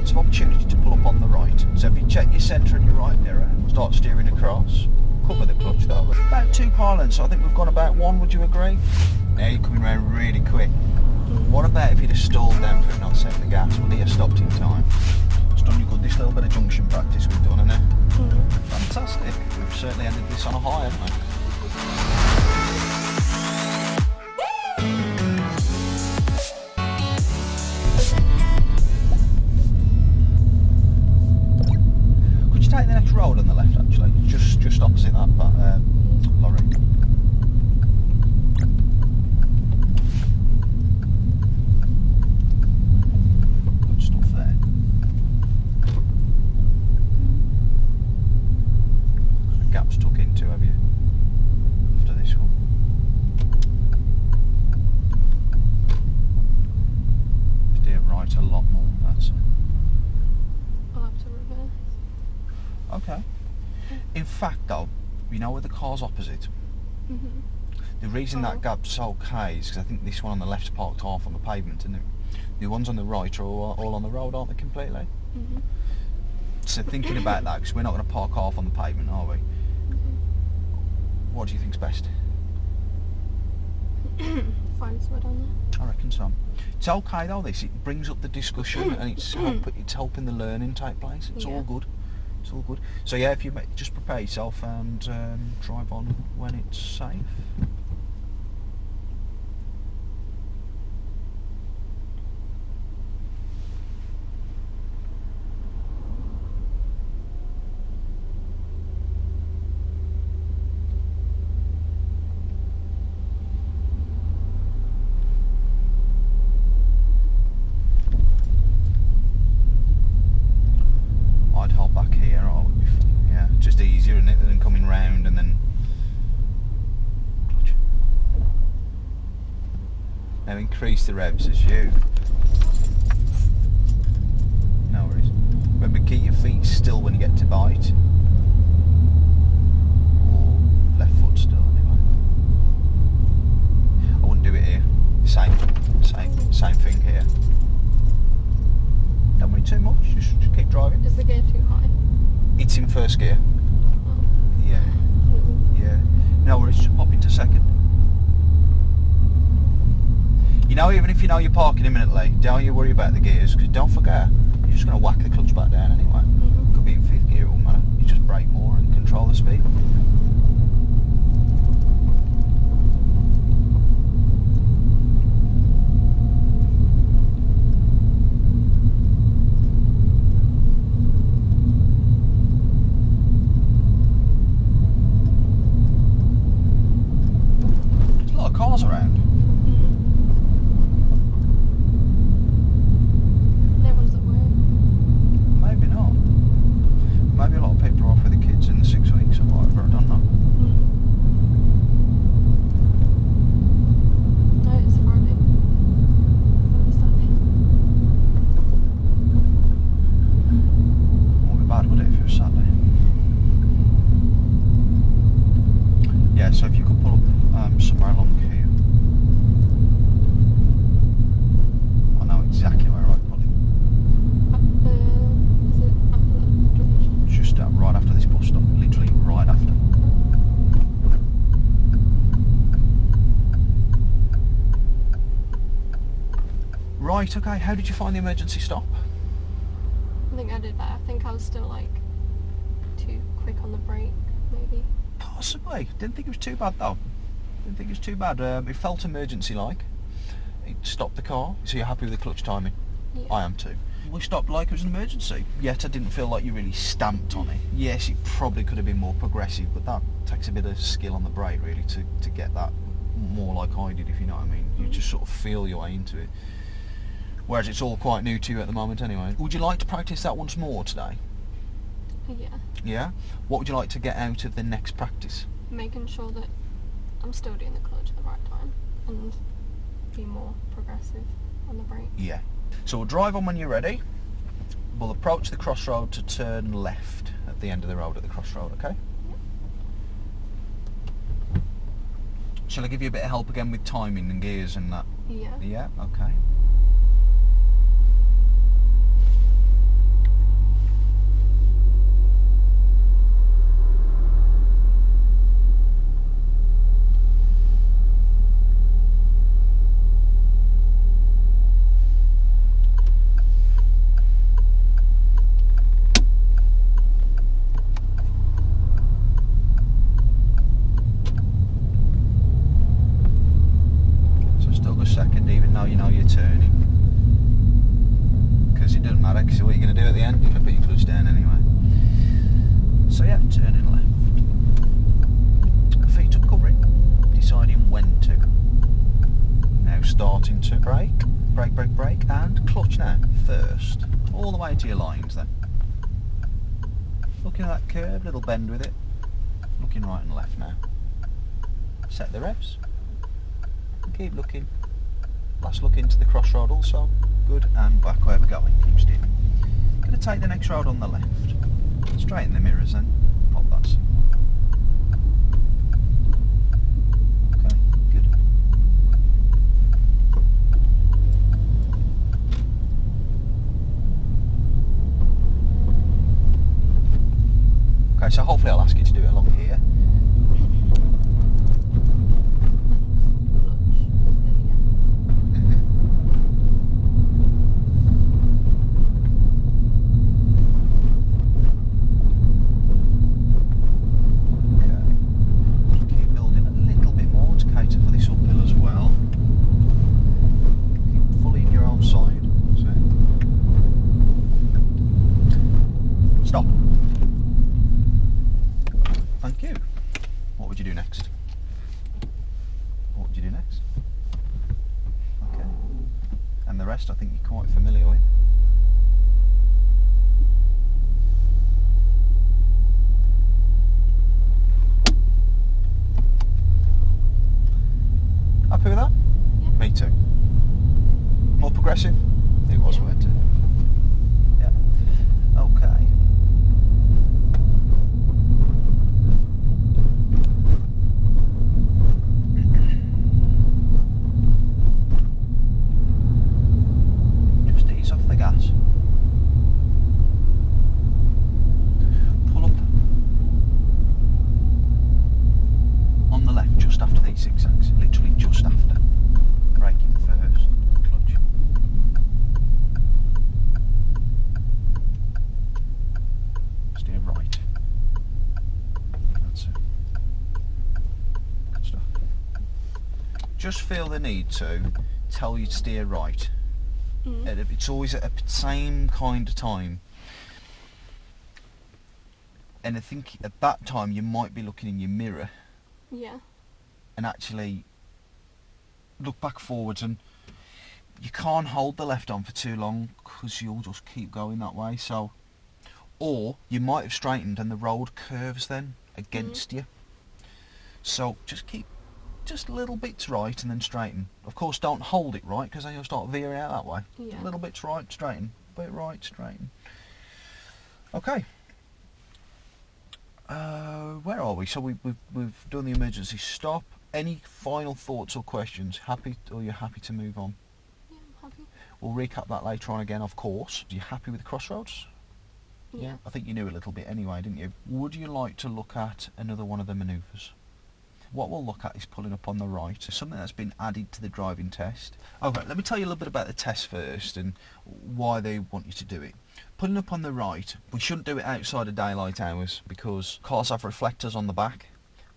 lots of opportunity to pull up on the right. So if you check your centre and your right mirror, start steering across, cover the clutch though. About 2 car lengths, so I think we've gone about 1, would you agree? Now you're coming around really quick. What about if you'd have stalled down for not setting the gas? Would he have stopped in time? It's done you good, this little bit of junction practice we've done, isn't it? Fantastic. We've certainly ended this on a high, haven't we? Take the next road on the left, actually, just opposite that lorry. Good stuff there. Gap's tuck into, have you? After this one. Steer right a lot more. That's it. I'll have to reverse. Okay. In fact though, you know where the car's opposite? The reason that gap's okay is because I think this one on the left's parked half on the pavement, isn't it? The ones on the right are all on the road, aren't they, completely? So thinking about that, because we're not going to park half on the pavement, are we? What do you think's best? Find somewhere down there. I reckon so. It's okay though, this. It brings up the discussion and it's helping the learning take place. It's all good. It's all good. So yeah, if you just prepare yourself and drive on when it's safe. Easier, isn't it, than coming round and then clutch. Now increase the revs as you. No worries. Remember, keep your feet still when you get to bite. Or left foot still anyway. I wouldn't do it here. Same thing here. Don't worry too much, just keep driving. Is the gear too high? It's in first gear. Yeah. No worries, just pop into second. You know, even if you know you're parking imminently, don't you worry about the gears, because don't forget, you're just going to whack the clutch back down anyway. Could be in 5th gear, it won't matter. You just brake more and control the speed. Cars around. No one's at work. Maybe not. Maybe a lot of people are off with the kids in the 6 weeks or whatever, I don't know. No, it's Friday. Wouldn't be bad, would it, if it was Saturday? Yeah, so if you could pull up somewhere along here. Exactly where I put it. Is it after that junction? Just right after this bus stop, literally right after. Right, okay, how did you find the emergency stop? I think I did that. I think I was still like too quick on the brake, maybe. Possibly. Didn't think it was too bad though. Didn't think it was too bad. It felt emergency-like. It stopped the car, so you're happy with the clutch timing? Yeah. I am too. We stopped like it was an emergency, yet I didn't feel like you really stamped on it. Yes, it probably could have been more progressive, but that takes a bit of skill on the brake really to get that more like I did, if you know what I mean. You just sort of feel your way into it. Whereas it's all quite new to you at the moment anyway. Would you like to practice that once more today? Yeah. Yeah? What would you like to get out of the next practice? Making sure that I'm still doing the clutch at the right time and be more progressive on the brake. Yeah. So we'll drive on when you're ready. We'll approach the crossroad to turn left at the end of the road at the crossroad, okay? Yep. Shall I give you a bit of help again with timing and gears and that? Yeah. Yeah, okay. matter, because what you're going to do at the end, you're going to put your clutch down anyway. So yeah, turning left. Feet up covering, deciding when to. Now starting to brake, brake, brake, brake, and clutch now, first. All the way to your lines then. Looking at that curve, little bend with it. Looking right and left now. Set the revs. And keep looking. Last look into the crossroad also. Good, and back where we're going. Keep steering. Going to take the next road on the left. Straighten the mirrors then. Pop that. Okay, good. Okay, so hopefully I'll ask you to do it along here. I think you're quite familiar with. Happy with that? Yeah. Me too. More progressive? It was, Yeah. weren't it? Yeah. Okay. Zigzags, literally just after. Braking first, clutch. Steer right. That's it. Good stuff. Just feel the need to tell you to steer right. It's always at the same kind of time. And I think at that time you might be looking in your mirror. Yeah. And actually look back forwards, and you can't hold the left on for too long because you'll just keep going that way. So, or you might have straightened and the road curves then against you. So just keep just little bits right and then straighten. Of course, don't hold it right because then you'll start veering out that way. Yeah. Little bits right, straighten. Bit right, straighten. Okay. Where are we? So we've done the emergency stop. Any final thoughts or questions? Happy, or you're happy to move on? Yeah, I'm happy. We'll recap that later on again, of course. Are you happy with the crossroads? Yeah. I think you knew a little bit anyway, didn't you? Would you like to look at another one of the manoeuvres? What we'll look at is pulling up on the right. Something that's been added to the driving test. Okay, let me tell you a little bit about the test first and why they want you to do it. Pulling up on the right, we shouldn't do it outside of daylight hours because cars have reflectors on the back,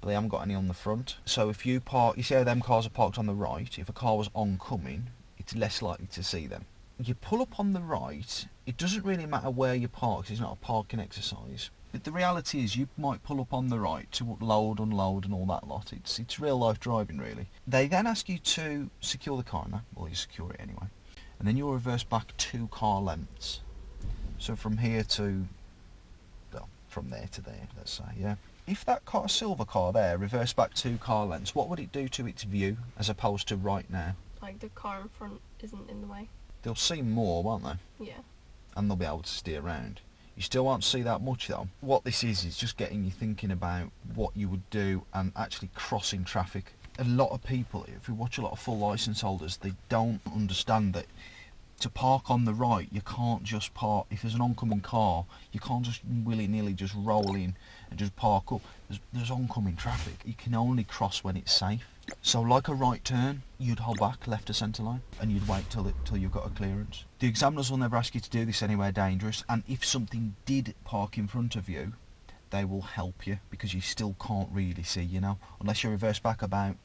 but they haven't got any on the front. So if you park, you see how them cars are parked on the right, if a car was oncoming, it's less likely to see them. You pull up on the right, it doesn't really matter where you park, it's not a parking exercise. But the reality is you might pull up on the right to load, unload and all that lot. It's real life driving really. They then ask you to secure the car now, well you secure it anyway. And then you'll reverse back 2 car lengths. So from here to, well, from there to there, let's say, yeah. If that car, silver car there, reverse back 2 car lengths, what would it do to its view as opposed to right now? Like the car in front isn't in the way. They'll see more, won't they? Yeah. And they'll be able to steer around. You still won't see that much though. What this is just getting you thinking about what you would do and actually crossing traffic. A lot of people, if you watch a lot of full licence holders, they don't understand that to park on the right, you can't just park. If there's an oncoming car, you can't just willy-nilly just roll in and just park up. There's oncoming traffic. You can only cross when it's safe. So like a right turn, you'd hold back left of centre line and you'd wait till you've got a clearance. The examiners will never ask you to do this anywhere dangerous, and if something did park in front of you, they will help you because you still can't really see, you know, unless you reverse back about.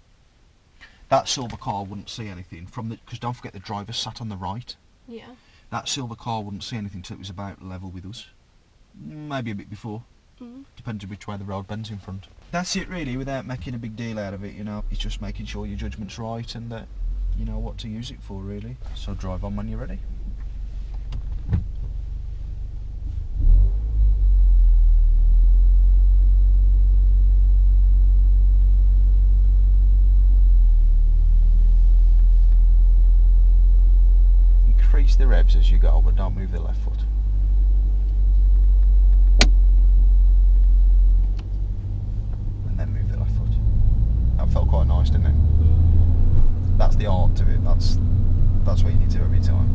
That silver car wouldn't see anything from the, because don't forget the driver sat on the right. Yeah. That silver car wouldn't see anything till it was about level with us. Maybe a bit before. Depends on which way the road bends in front. That's it really, without making a big deal out of it, you know. It's just making sure your judgment's right and that you know what to use it for, really. So drive on when you're ready. Increase the revs as you go, but don't move the left foot. Then move the left foot. That felt quite nice, didn't it? That's the art to it. That's what you need to do every time.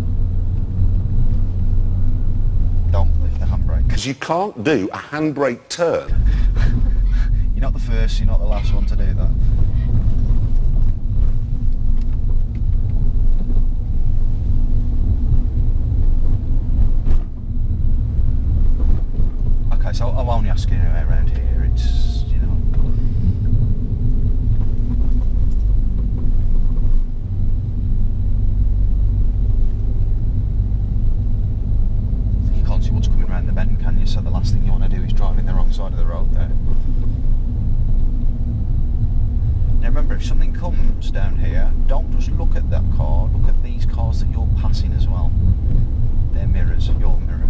Don't lift the handbrake. Because you can't do a handbrake turn. You're not the first, you're not the last one to do that. Okay, so I'm only asking you around here. It's, you know. You can't see what's coming around the bend, can you? So the last thing you want to do is drive in the wrong side of the road there. Now remember, if something comes down here, don't just look at that car, look at these cars that you're passing as well. They're mirrors, your mirror.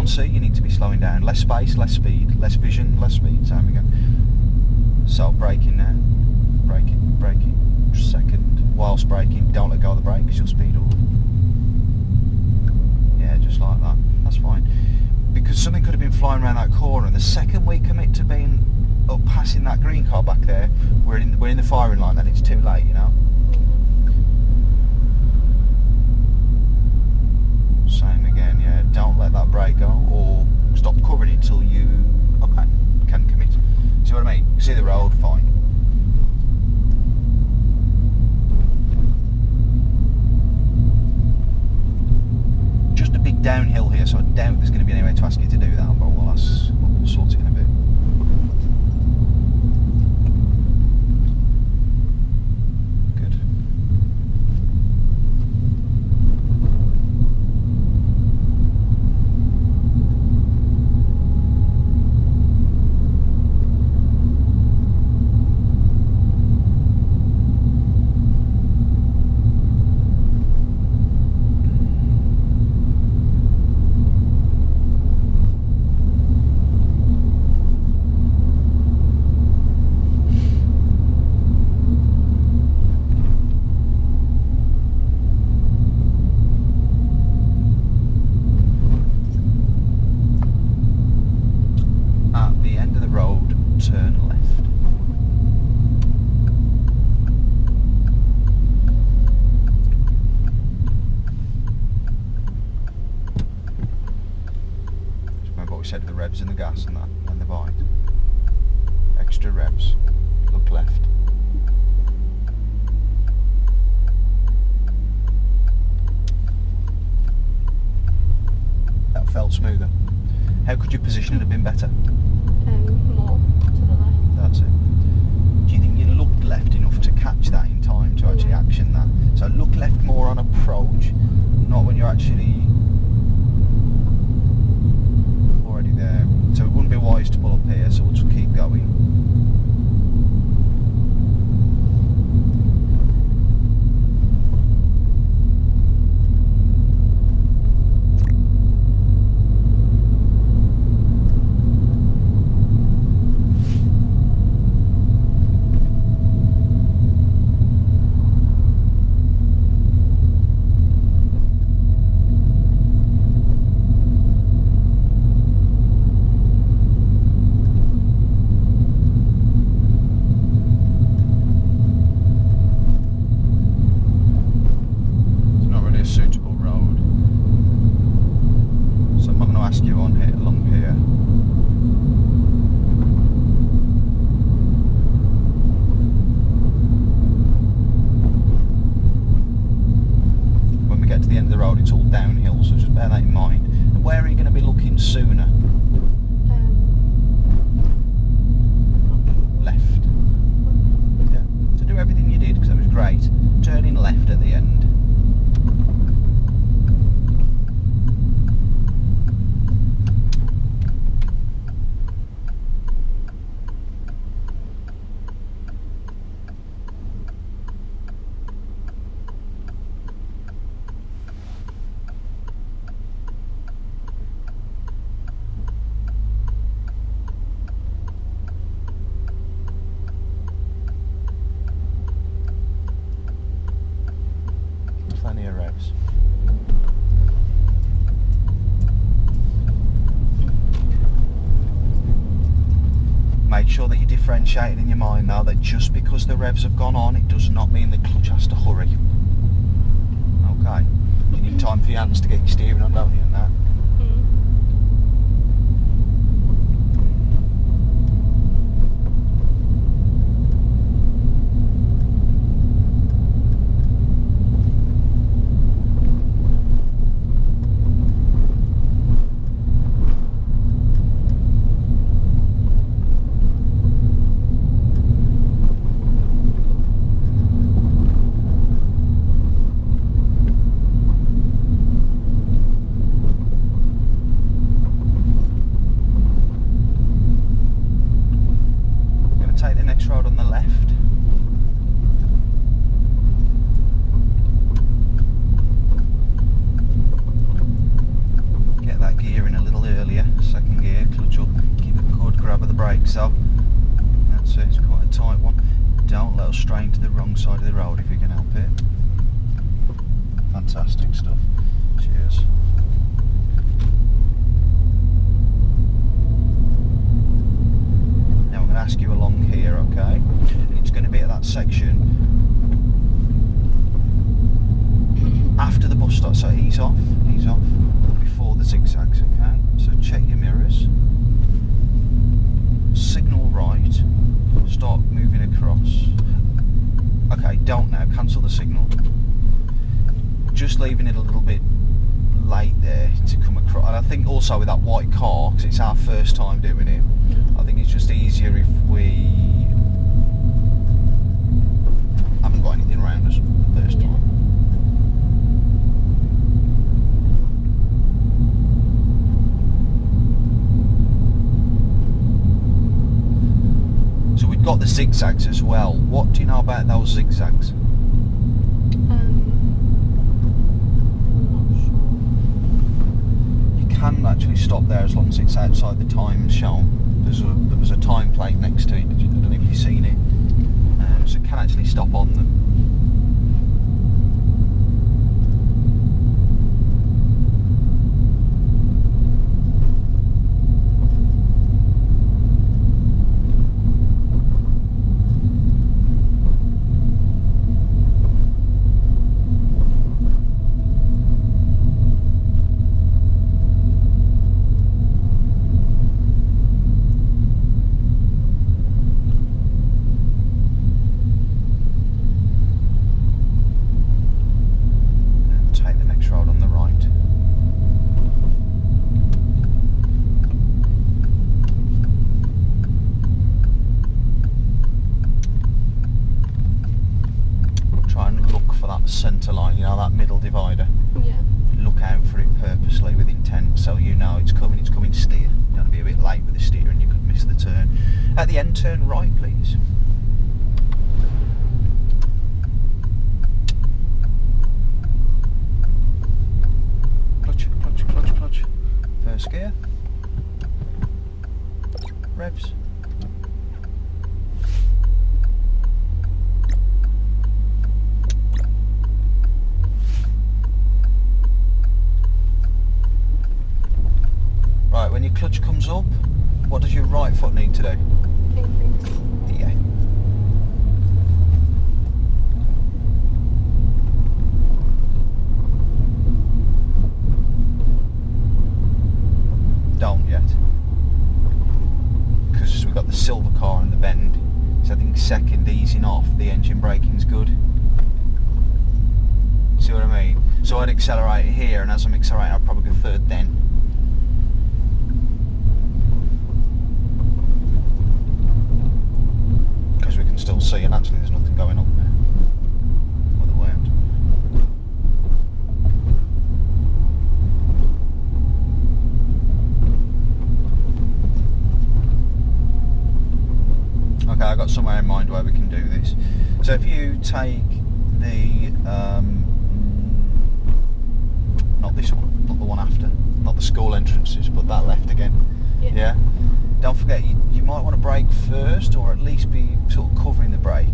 See, you need to be slowing down. Less space, less speed, less vision, less speed. Time again. So braking now. Braking. Second. Whilst braking, don't let go of the brake because you'll speed up. Yeah, just like that. That's fine. Because something could have been flying around that corner, and the second we commit to being up passing that green car back there, we're in the firing line. Then it's too late, you know. Same again, yeah. Don't let that brake go, or stop covering it till you can commit. See what I mean? See the road, fine. Just a big downhill here, so I doubt there's going to be any way to ask you to do that, but we'll sort it in a bit. Said the revs and the gas and that, and the bike. Extra revs. Look left. That felt smoother. How could your position have been better? More to the left. That's it. Do you think you looked left enough to catch that in time to actually action that? So look left more on approach, not when you're actually there. So it wouldn't be wise to pull up here, so we'll just keep going. sooner? Left. Yeah. So do everything you did because that was great. Turning left at the end. Plenty of revs. Make sure that you differentiate it in your mind now that just because the revs have gone on, it does not mean the clutch has to hurry. Okay? You need time for your hands to get your steering on, don't you, and that? Take the next road on the left. Get that gear in a little earlier, second gear, clutch up, keep a good grab of the brakes up. That's it, it's quite a tight one. Don't let us strain to the wrong side of the road if you can help it. Fantastic stuff. Cheers. Ask you along here, okay? And it's going to be at that section after the bus stop, so ease off before the zigzags, okay? So check your mirrors, signal right, start moving across. Okay, don't now, cancel the signal. Just leaving it a little bit late there to come across. And I think also with that white car, because it's our first time doing it, I think it's just easier if we haven't got anything around us the first time. So we've got the zigzags as well. What do you know about those zigzags? You can actually stop there as long as it's outside the time shown. There was a time plate next to it. I don't know if you've seen it. So it can actually stop on them. Centre line, you know, that middle divider. Yeah. Look out for it purposely with intent, so you know it's coming steer. You don't want to be a bit late with the steer and you could miss the turn. At the end, turn right, please. Clutch, clutch, clutch, clutch. First gear. Revs. Right, when your clutch comes up, what does your right foot need to do? Yeah. Don't yet. Because we've got the silver car in the bend. So I think second, easing off, the engine braking's good. See what I mean? So I'd accelerate here, and as I'm accelerating, I'd probably go third then. I've got somewhere in mind where we can do this. So if you take the, not this one, not the one after, not the school entrances, but that left again. Yeah. Don't forget, you might want to brake first, or at least be sort of covering the brake.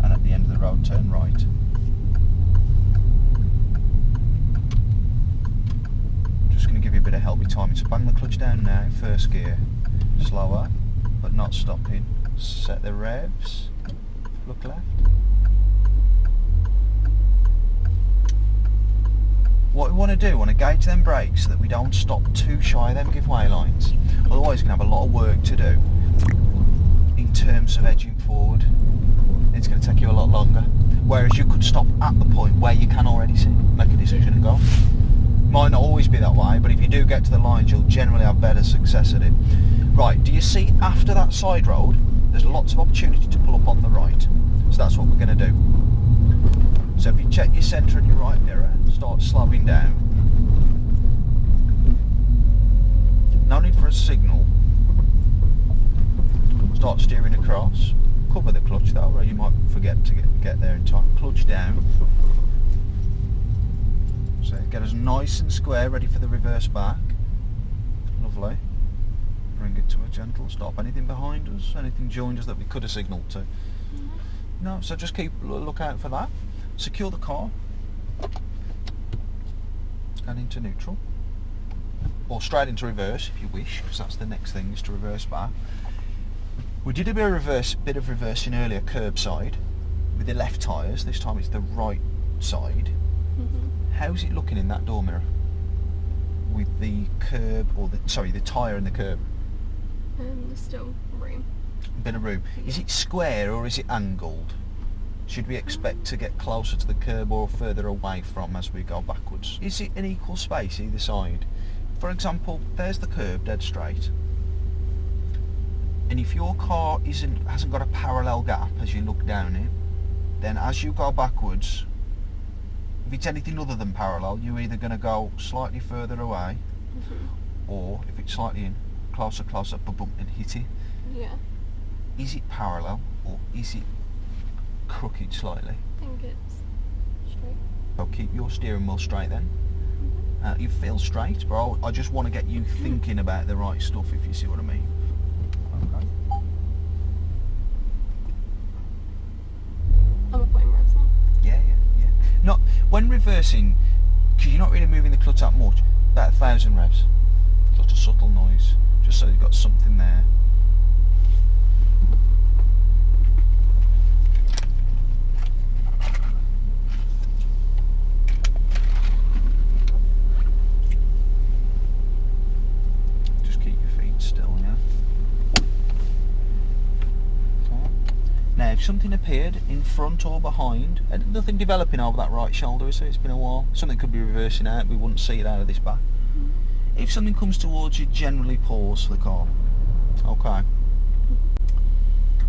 And at the end of the road, turn right. Just going to give you a bit of help with timing. So bang the clutch down now, first gear, slower, but not stopping. Set the revs, look left. What we want to do, we want to gauge them brakes so that we don't stop too shy of them giveaway lines. Otherwise we're going to have a lot of work to do in terms of edging forward. It's going to take you a lot longer. Whereas you could stop at the point where you can already see, make a decision and go. Might not always be that way, but if you do get to the lines, you'll generally have better success at it. Right, do you see after that side road, there's lots of opportunity to pull up on the right. So that's what we're going to do. So if you check your centre and your right mirror, start slowing down. No need for a signal. Start steering across. Cover the clutch though, or you might forget to get there in time. Clutch down. So get us nice and square, ready for the reverse back. Lovely. Bring it to a gentle stop. Anything behind us? Anything joined us that we could have signalled to? No, so just keep a look out for that. Secure the car. And into neutral. Or straight into reverse if you wish, because that's the next thing, is to reverse back. We did a bit of reversing earlier, curbside, with the left tyres. This time it's the right side. How's it looking in that door mirror? With the curb, or the tyre and the curb? There's still room. A bit of room. Is it square or is it angled? Should we expect to get closer to the curb or further away from as we go backwards? Is it an equal space either side? For example, there's the curb dead straight. And if your car hasn't got a parallel gap as you look down it, then as you go backwards, if it's anything other than parallel, you're either going to go slightly further away, or if it's slightly in, closer, boom, and hit it. Yeah. Is it parallel or is it crooked slightly? I think it's straight. So keep your steering wheel straight then. You feel straight, but I just want to get you thinking about the right stuff, if you see what I mean. Okay. I'm applying revs now. Yeah. Not when reversing, because you're not really moving the clutch that much. About 1,000 revs. Just a subtle noise, just so you've got something there. Just keep your feet still, yeah. Okay. Now, if something appeared in front or behind, and nothing developing over that right shoulder, so it's been a while, something could be reversing out, we wouldn't see it out of this back. If something comes towards you, generally pause the car. Okay.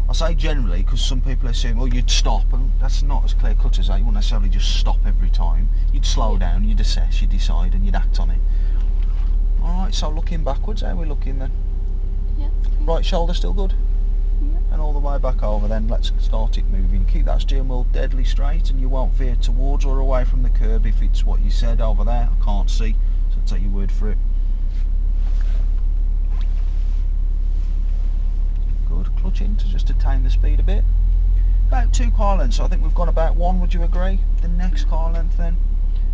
I say generally because some people assume, oh, you'd stop, and that's not as clear cut as that. You wouldn't necessarily just stop every time. You'd slow down, you'd assess, you'd decide, and you'd act on it. Alright, so looking backwards, how are we looking then? Yeah. Right shoulder still good? Yeah. And all the way back over then, let's start it moving. Keep that steering wheel deadly straight and you won't veer towards or away from the curb if it's what you said over there. I can't see, so I'll take your word for it. Good, clutch in to just attain the speed a bit. About 2 car lengths, so I think we've gone about 1, would you agree? The next car length then,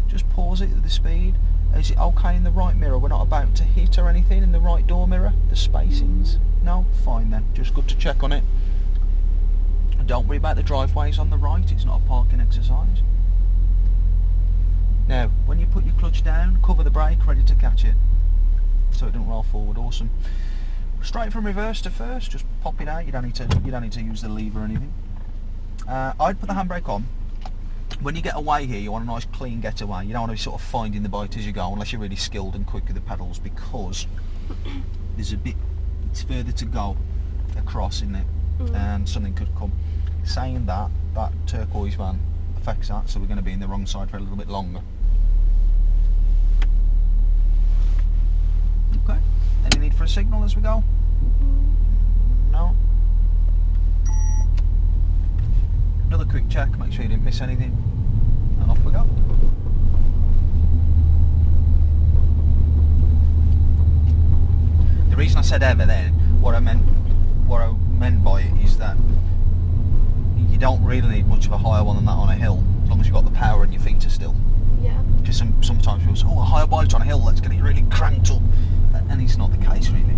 just pause it at the speed. Is it okay in the right mirror? We're not about to hit or anything in the right door mirror? The spacings? No? Fine then, just good to check on it. And don't worry about the driveways on the right, it's not a parking exercise. Now, when you put your clutch down, cover the brake, ready to catch it. So it doesn't roll forward, awesome. Straight from reverse to first, just pop it out, you don't need to use the lever or anything. I'd put the handbrake on. When you get away here, you want a nice clean getaway. You don't want to be sort of finding the bite as you go, unless you're really skilled and quick with the pedals, because there's it's further to go across, isn't it? And something could come. Saying that, that turquoise van affects that, so we're going to be in the wrong side for a little bit longer. Okay. Any need for a signal as we go? No. Another quick check, make sure you didn't miss anything, and off we go. The reason I said ever then, what I meant by it is that you don't really need much of a higher one than that on a hill, as long as you've got the power and your feet are still. Yeah. Because sometimes people say, oh, a higher bite on a hill, let's get it really cranked up. And it's not the case, really.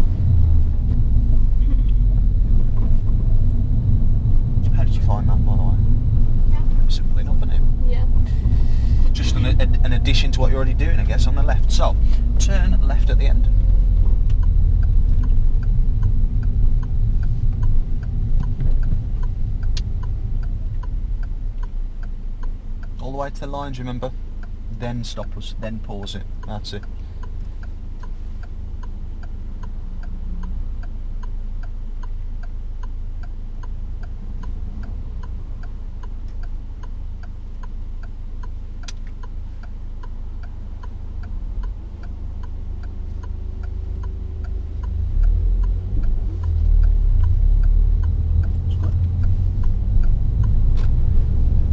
How did you find that, by the way? Yeah. Simple enough, isn't it? Yeah. Just an addition to what you're already doing, I guess, on the left. So, turn left at the end. All the way to the lines, remember? Then stop us, then pause it. That's it.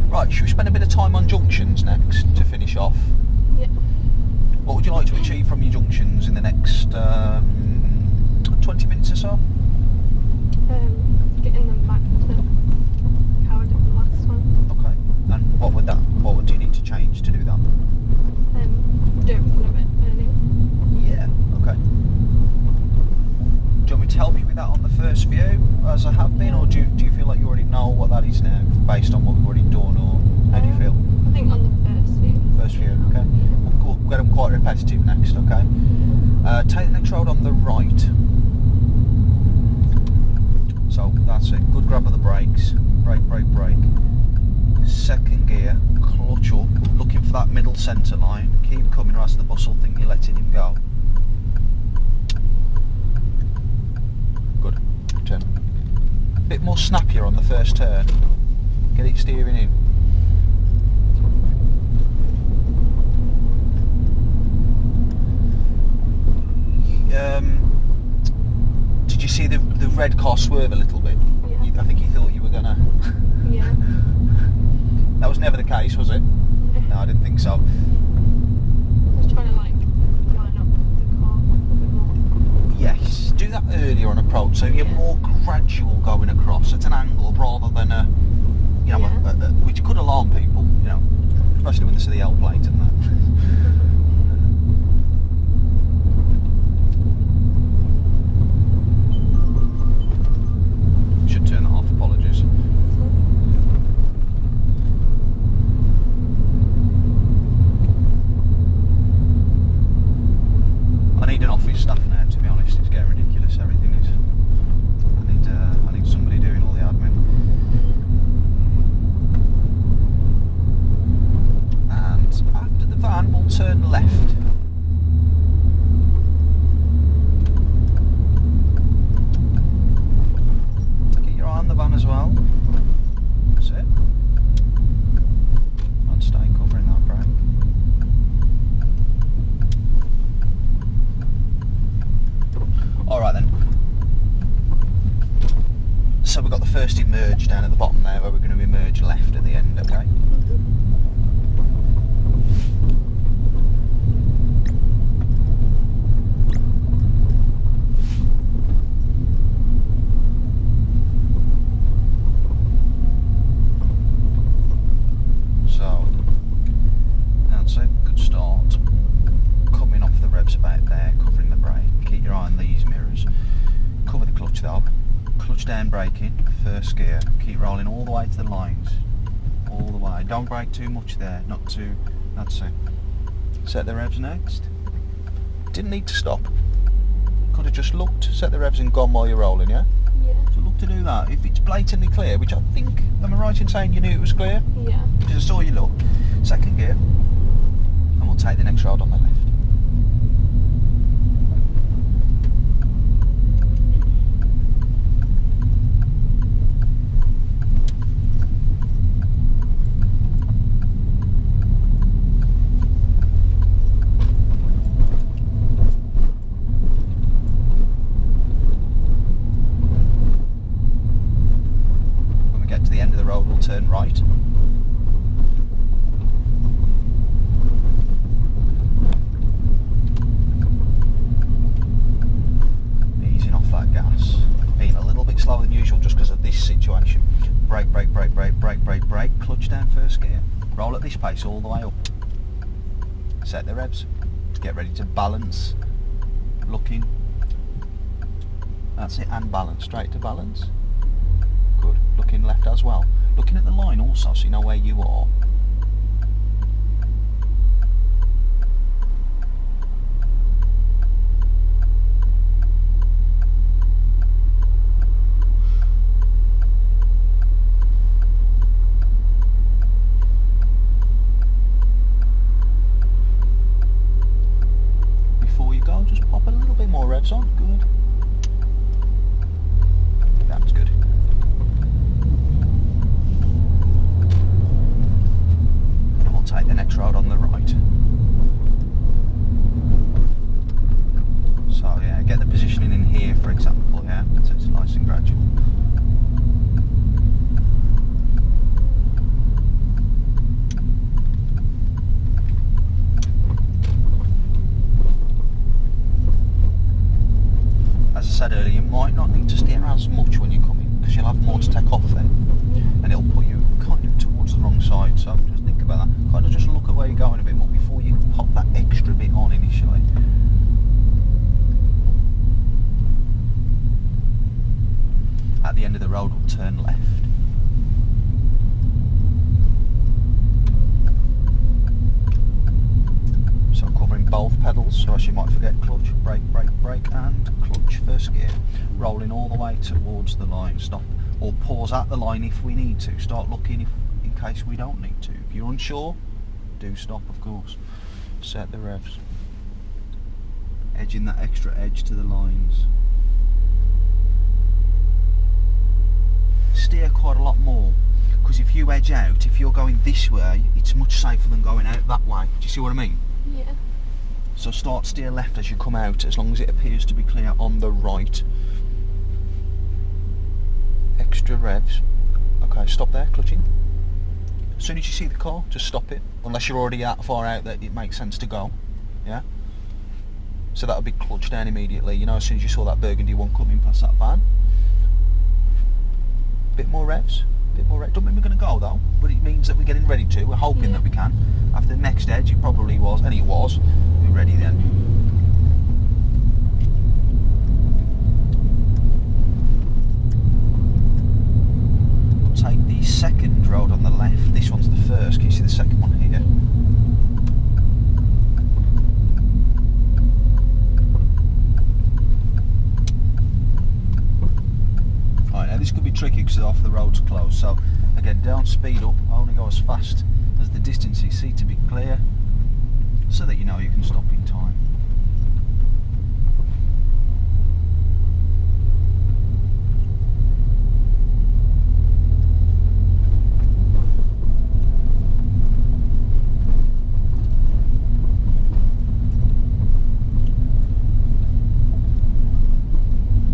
Right, should we spend a bit of time on junctions next to finish off? Yeah. What would you like to achieve from your junctions in the next 20 minutes or so? Getting them back to how I did the last one. Okay. And what would you need to change to do that? Do everything a bit earlier. Yeah, okay. Do you want me to help you with that on the first view, as I have been, or do you feel like you already know what that is now, based on what we've already done, or how do you feel? I think on the first view. First view, okay. We'll get them quite repetitive next, okay? Take the next road on the right. So that's it. Good grab of the brakes. Brake, brake, brake. Second gear, clutch up, looking for that middle centre line. Keep coming, or else the bus will think you're letting him go. Good. Turn. A bit more snappier on the first turn. Get it steering in. Did you see the red car swerve a little bit? Yeah. I think he thought you were gonna. Yeah. That was never the case, was it? No, I didn't think so. I was trying to like line up the car a bit more. Yes, do that earlier on approach, so you're more gradual going across at an angle rather than which could alarm people, you know, especially when they see the L plate and that. Should turn that off, apologies. I need an office staff now, to be honest. It's getting ridiculous, everything is. I need somebody doing all the admin. And after the van, we'll turn left. Keep your eye on the van as well. That's it. I'd stay covering that brake. Alright then. So we've got the first emerge down at the bottom there, where we're going to emerge left at the end, okay? So, that's a good start. Coming off the revs about there, covering the brake. Keep your eye on these mirrors. Cover the clutch though. Clutch down braking, first gear. Keep rolling all the way to the lines. All the way. Don't brake too much there, not too. That's it. Set the revs next. Didn't need to stop. Could have just looked, set the revs and gone while you're rolling, yeah? Yeah. So look to do that. If it's blatantly clear, which I think, am I right in saying you knew it was clear? Yeah. Because I saw you look. Second gear. And we'll take the next road on the left. to the end of the road, we'll turn right. Easing off that gas. Being a little bit slower than usual just because of this situation. Brake, brake, brake, brake, brake, brake, brake. Clutch down first gear. Roll at this pace all the way up. Set the revs. Get ready to balance. Looking. That's it, and balance. Straight to balance. Good. Looking left as well. Looking at the line also so you know where you are. Just pop a little bit more revs on. Good. That's good. We'll take the next road on the right. So yeah, get the positioning in here, for example. Yeah, so it's nice and gradual. As I said earlier, you might not need to steer as much when you're coming because you'll have more to take off then, and it'll put you kind of towards the wrong side. So just think about that. Kind of just look at where you're going a bit more before you pop that extra bit on initially. At the end of the road, we'll turn left. So covering both pedals, so as you might forget, clutch, brake, brake, brake, and clutch first gear. Rolling all the way towards the line. Stop or pause at the line if we need to. Start looking if in case we don't need to. If you're unsure, do stop, of course. Set the revs. Edging that extra edge to the lines. Steer quite a lot more, because if you edge out, if you're going this way, it's much safer than going out that way. Do you see what I mean? Yeah. So start steer left as you come out, as long as it appears to be clear on the right. Extra revs. Okay, stop there, clutching. As soon as you see the car, just stop it, unless you're already that far out that it makes sense to go. Yeah? So that'll be clutch down immediately, you know, as soon as you saw that burgundy one coming past that van. Bit more revs, bit more revs. Don't mean we're going to go though, but it means that we're getting ready to. We're hoping that we can. After the next edge, it probably was, and it was. We're ready then. We'll take the second road on the left. This one's the first. Can you see the second one here? Now this could be tricky because half the road's closed, so again, don't speed up, only go as fast as the distance you see to be clear, so that you know you can stop in time.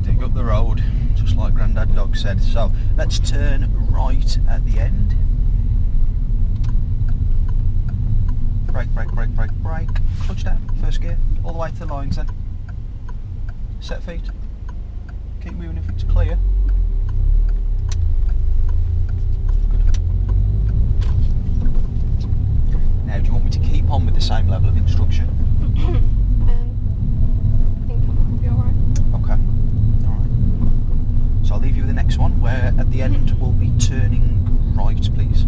Dig up the road, just like Grandad Dog said. So let's turn right at the end. Brake, brake, brake, brake, brake. Clutch down, first gear, all the way to the lines then. Set feet. Keep moving if it's clear. Good. Now, do you want me to keep on with the same level of instruction? I think it might be alright. Okay. Alright. So I'll leave you with the next one, where at the end we'll be turning right, please.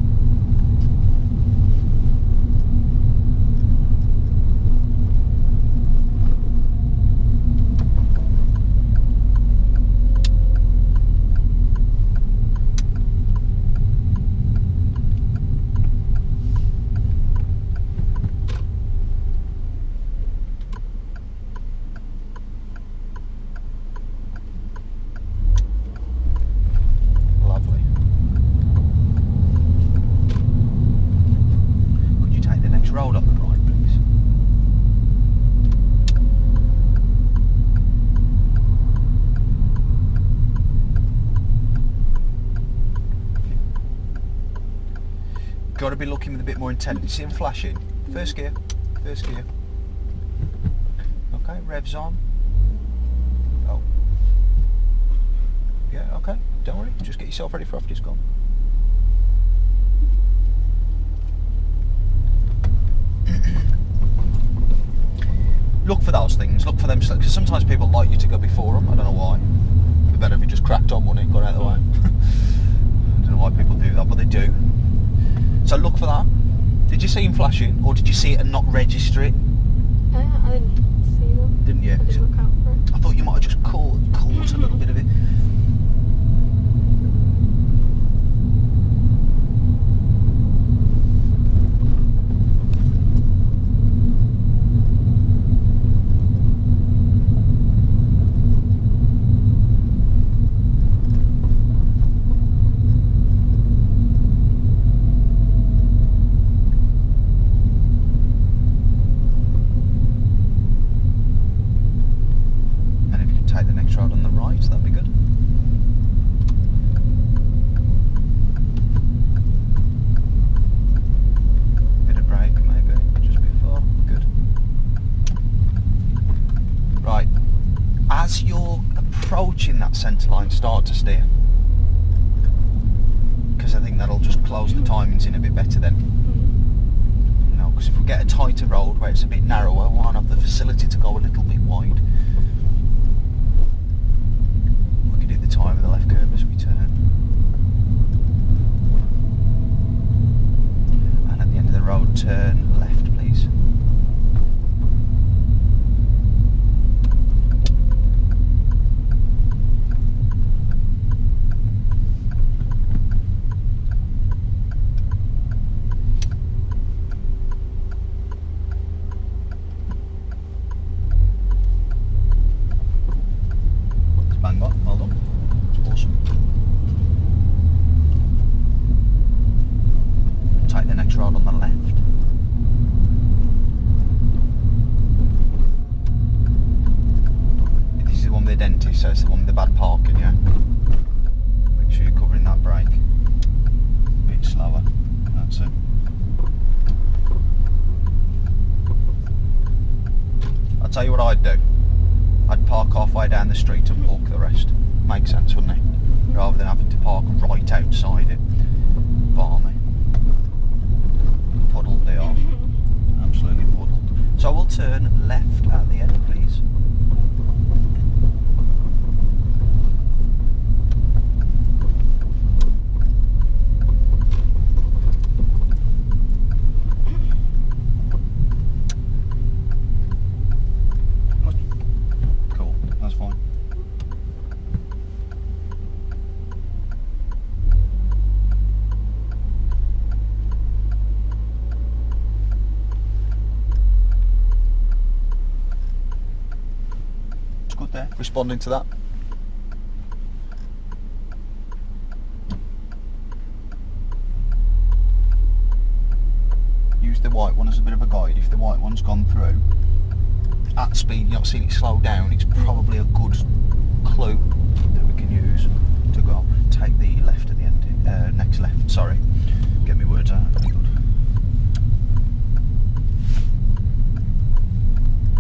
got to be looking with a bit more intent. You see him flashing? First gear. First gear. Okay, revs on. Oh. Yeah, okay. Don't worry. Just get yourself ready for after he's gone. Look for those things. Look for them. Because sometimes people like you to go before them. I don't know why. It'd be better if you just cracked on, wouldn't it? Got out of the way. I don't know why people do that, but they do. So look for that. Did you see him flashing, or did you see it and not register it? I didn't see them. Didn't you? I didn't look out for it. I thought you might have just caught a little bit of it. Approaching that centre line, start to steer, because I think that'll just close the timings in a bit better then. You know, because if we get a tighter road where it's a bit narrower, we won't have the facility to go a little bit wide. We could hit the time of the left curve as we turn, and at the end of the road turn left, please. Bang on, well done. It's awesome. Take the next road on the left. This is the one with the dentist, so it's the one with the bad parking, yeah? Make sure you're covering that brake. A bit slower. That's it. I'll tell you what I'd do. I'd park halfway down the street and walk the rest. Makes sense, wouldn't it? Rather than having to park right outside it. Balmy. Puddled they are. Absolutely puddled. So we'll turn left at the end, please. There, responding to that. Use the white one as a bit of a guide. If the white one's gone through at speed, you're not seeing it slow down, it's probably a good clue that we can use to go. Take the left at the end, next left, sorry. Get me words out.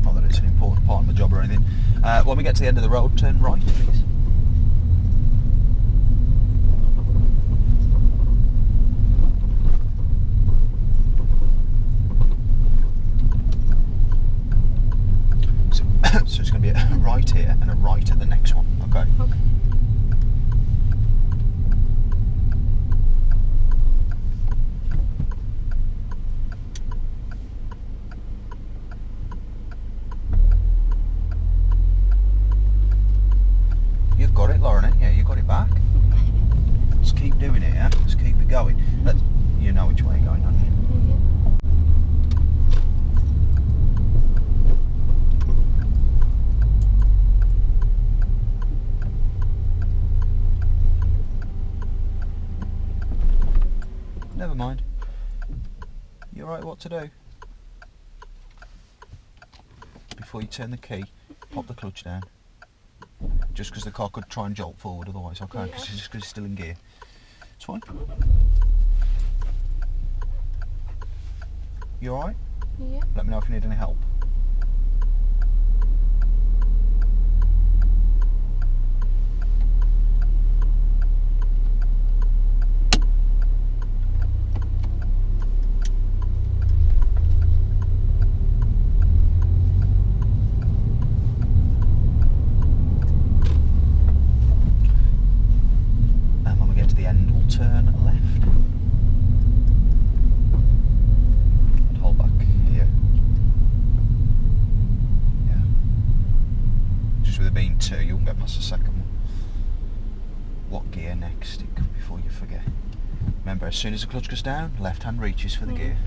Not that it's an important part of my job or anything. When we get to the end of the road, turn right, please. So it's going to be a right here and a right at the next one, okay? Okay. You've got it, Lauren, ain't you? You got it back. Just keep doing it, yeah? Just keep it going. You know which way you're going, don't you? Never mind. You're right, what to do? Before you turn the key, pop the clutch down. Just because the car could try and jolt forward otherwise, okay? Because it's still in gear. It's fine. You alright? Yeah. Let me know if you need any help. And when we get to the end, we'll turn left. And hold back here. Yeah. Just with it being 2, you won't get past the second one. What gear next? Before you forget. Remember, as soon as the clutch goes down, left hand reaches for the gear.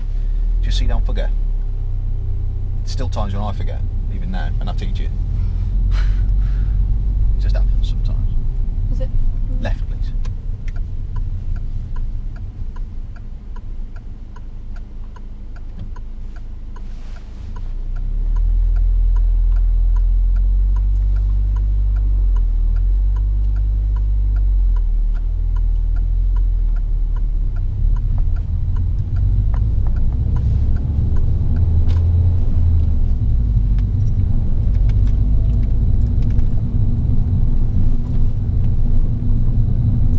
Just so you don't forget. Still times when I forget, even now, and I teach it. It just happens sometimes. Is it? Left, please.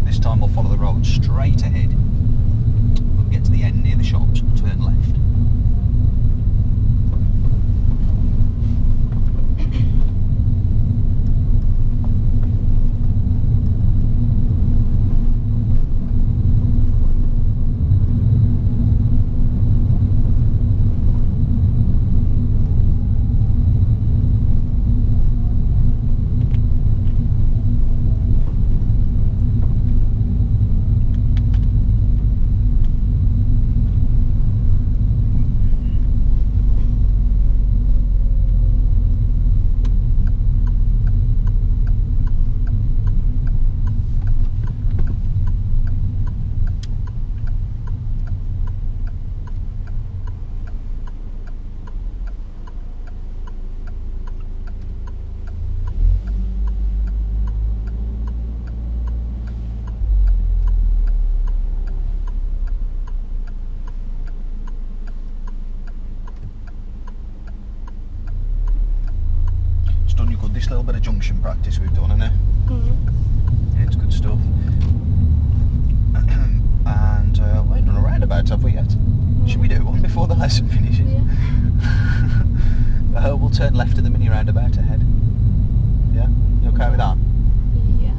This time we'll follow the road straight ahead. When we get to the end near the shops, we'll turn left. Done you good, this little bit of junction practice we've done, innit? Yeah, it's good stuff. And we ain't done a roundabout, have we yet? Should we do one before the lesson finishes? Yeah. We'll turn left to the mini roundabout ahead. Yeah? You okay with that? Yeah.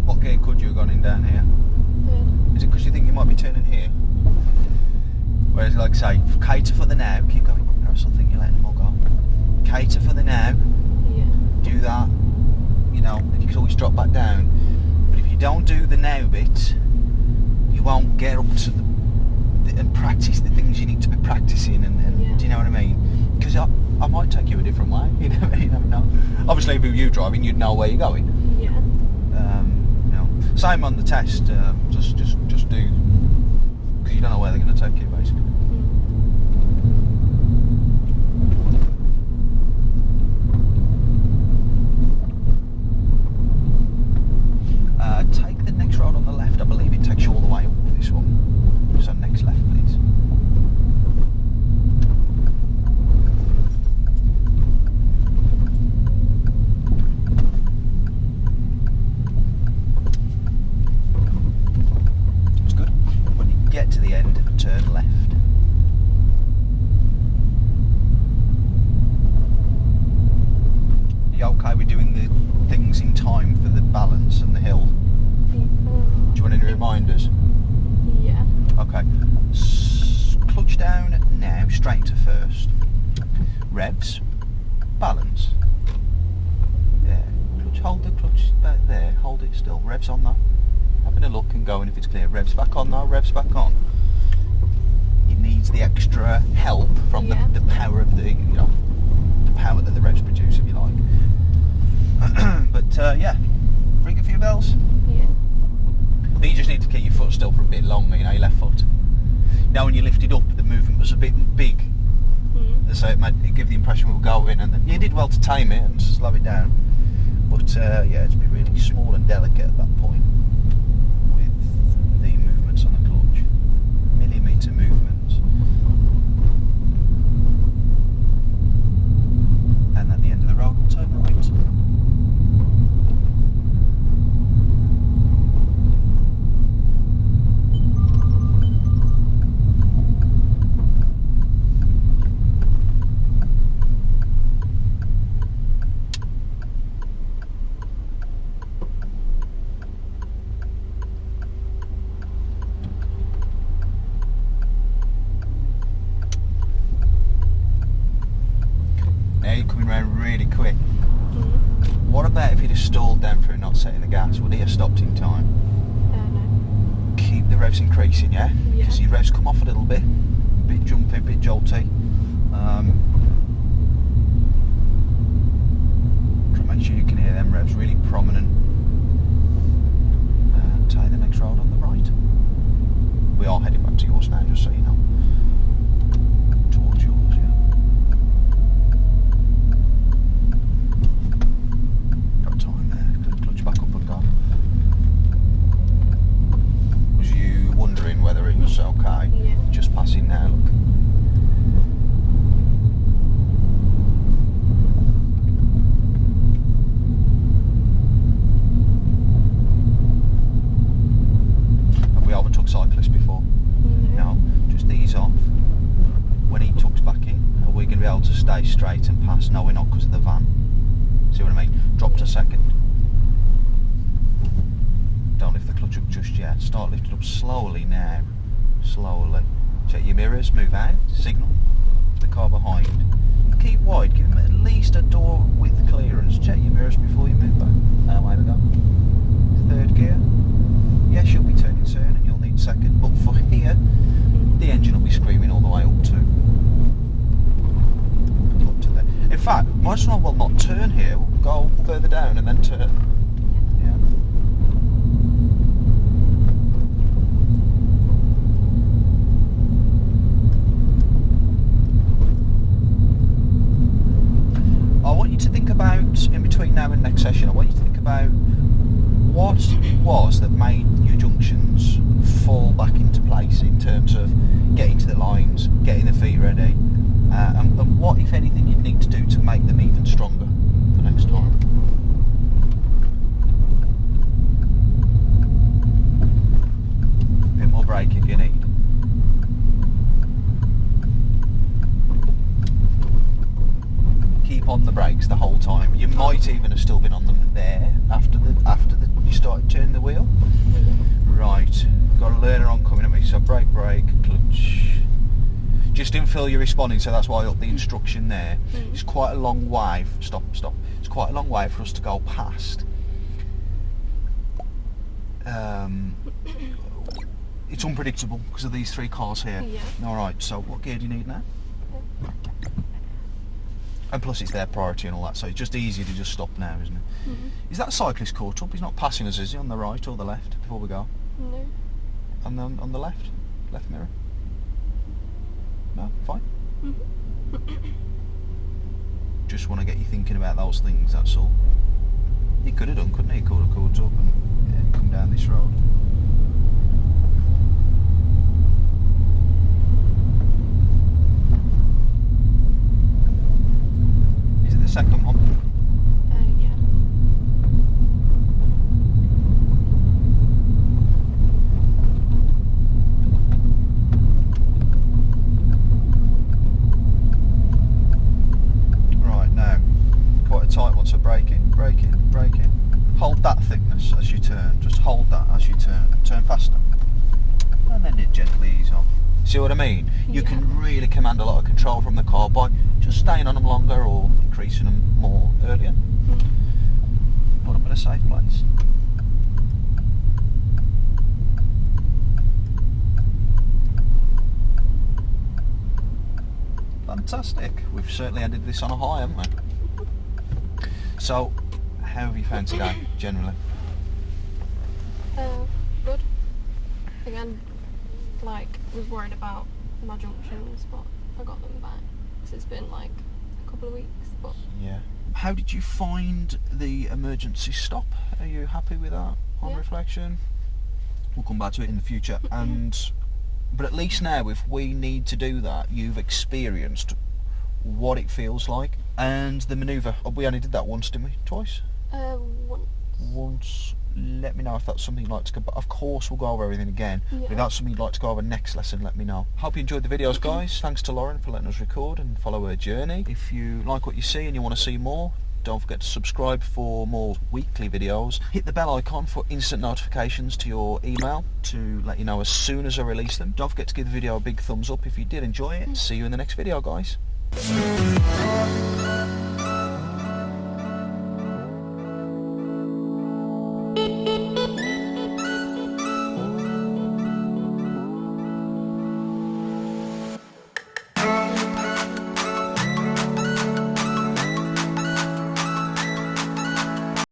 What gear could you have gone in down here? Third. Is it because you think you might be turning here? Whereas, like, say, cater for the now, keep going. I still think you're letting them all go. Cater for the now, Yeah. do that. You know, you can always drop back down. But if you don't do the now bit, you won't get up to the and practice the things you need to be practicing. And Yeah. do you know what I mean? Because I might take you a different way. You never know. Obviously, if it were you driving, you'd know where you're going. Yeah. You know, same on the test. Just do, because you don't know where they're going to take you, basically. Take the next road on the left. I believe it takes you all the way up this one. So next left, please. It's good. When you get to the end, turn left. You okay with doing the things in time for the balance and the hill? Do you want any reminders? Yeah. Okay. Clutch down now, straight to first. Revs, balance. Yeah. Hold the clutch back there, hold it still. Revs on that. having a look and going if it's clear. Revs back on now, revs back on. It needs the extra help from the power of the, the power that the revs produce, if you like. But yeah, ring a few bells. Yeah. But you just need to keep your foot still for a bit longer, your left foot. Now when you lift it up, the movement was a bit big. So it gave the impression we were going, and then you did well to time it and slow it down. But yeah, it's been really small and delicate at that point with the movements on the clutch, millimetre movements. And at the end of the road, we'll turn right. Really quick. What about if he'd have stalled down through not setting the gas? Would he have stopped in time? No. Keep the revs increasing, yeah? Yeah. Because your revs come off a little bit jumpy, a bit jolty. Try to make sure you can hear them revs really prominent. Take the next road on the right. We are heading back to yours now, just so you know. Towards yours, yeah. Whether it was okay. Yeah. Just passing now, look. Have we overtook cyclists before? No. Just ease off. When he tucks back in, are we going to be able to stay straight and pass? No, we're not, because of the van. See what I mean? Drop to second. Don't lift the clutch up just yet. Start lifting up slowly now. Slowly. Check your mirrors, move out, signal to the car behind. Keep wide, give him at least a door width clearance. Check your mirrors before you move back. Away we go. Third gear. Yes, you'll be turning soon and you'll need second, but for here, the engine will be screaming all the way up to there. In fact, might as well not turn here. We'll go further down and then turn. Yeah. I want you to think about, in between now and next session, I want you to think about what it was that made your junctions fall back into place in terms of getting to the lines, getting the feet ready, and what, if anything, you'd need to do to make them even stronger for next time. A bit more brake if you need. Keep on the brakes the whole time. You might even have still been on them there after you started turning the wheel. Right, got a learner on coming at me, so brake, clutch. Just didn't feel you responding, so that's why I upped the instruction there. It's quite a long way. Stop. It's quite a long way for us to go past. It's unpredictable because of these three cars here. Yeah. All right. So what gear do you need now? And plus it's their priority and all that, so it's just easier to just stop now, isn't it? Is that cyclist caught up? He's not passing us, is he, on the right or the left before we go? No. And then on the left mirror? No, fine. Just want to get you thinking about those things, that's all. He could have done, couldn't he? He could have caught up and come down this road. The second one. Yeah. Right, now, quite a tight one, so braking. Hold that thickness as you turn, just hold that as you turn faster. And then it gently ease off. See what I mean? You can really command a lot of control from the car by just staying on them longer or increasing them more earlier. Put them in a safe place. Fantastic. We've certainly ended this on a high, haven't we? So, how have you found today, generally? Good. Again, like, was worried about my junctions, but I got them back. So it's been like a couple of weeks, but... Yeah. How did you find the emergency stop? Are you happy with that on reflection? We'll come back to it in the future. But at least now, if we need to do that, you've experienced what it feels like. And the manoeuvre, we only did that once, didn't we? Twice? Once. Once. Let me know if that's something you'd like to go, but of course we'll go over everything again. Yeah. If that's something you'd like to go over next lesson, let me know. Hope you enjoyed the videos, guys. Thanks to Lauren for letting us record and follow her journey. If you like what you see and you want to see more, don't forget to subscribe for more weekly videos. Hit the bell icon for instant notifications to your email to let you know as soon as I release them. Don't forget to give the video a big thumbs up if you did enjoy it. See you in the next video, guys.